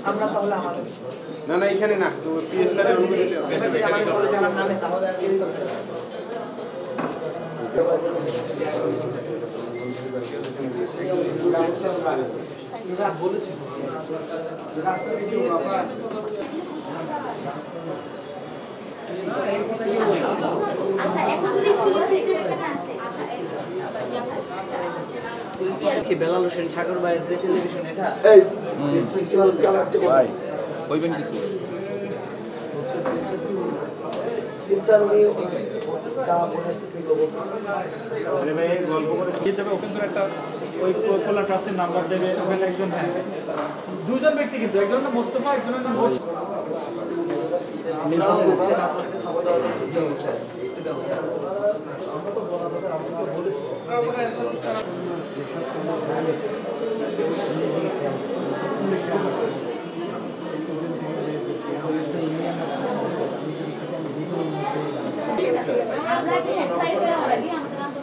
আমরা তাহলে আমাদের না না এখানে না তো পিএসআর এর অনুমতি আমাদের কলেজে আমার নামে তাহলে আর পিএসআর আচ্ছা এখন যদি স্কুল সিস্টেম এখানে আসে কি বেলাল হোসেন সাগর ভাইয়ের যে টেলিভিশন এটা এই ক্রিসমাস কালার যে ভাই কইবেন কিছু স্যার উনি যা মনে আসতেছে বলতেছে আরে ভাই গল্প করে দিয়ে দেবে ওখান থেকে একটা ওই কল্যাণ ট্রাস্টের নাম্বার দেবে ওখানে একজন হ্যাঁ দুজন ব্যক্তি কিন্তু একজন না মোস্তফা একজনের নাম আপনাদেরকে সাপোর্ট দেওয়ার জন্য বসে আছে একটু ব্যবস্থা আমরা তো বলা কথা আপনাকে বলেছি আমরা কি এক্সাইট হয়ে আমরা কি আমাদের আছে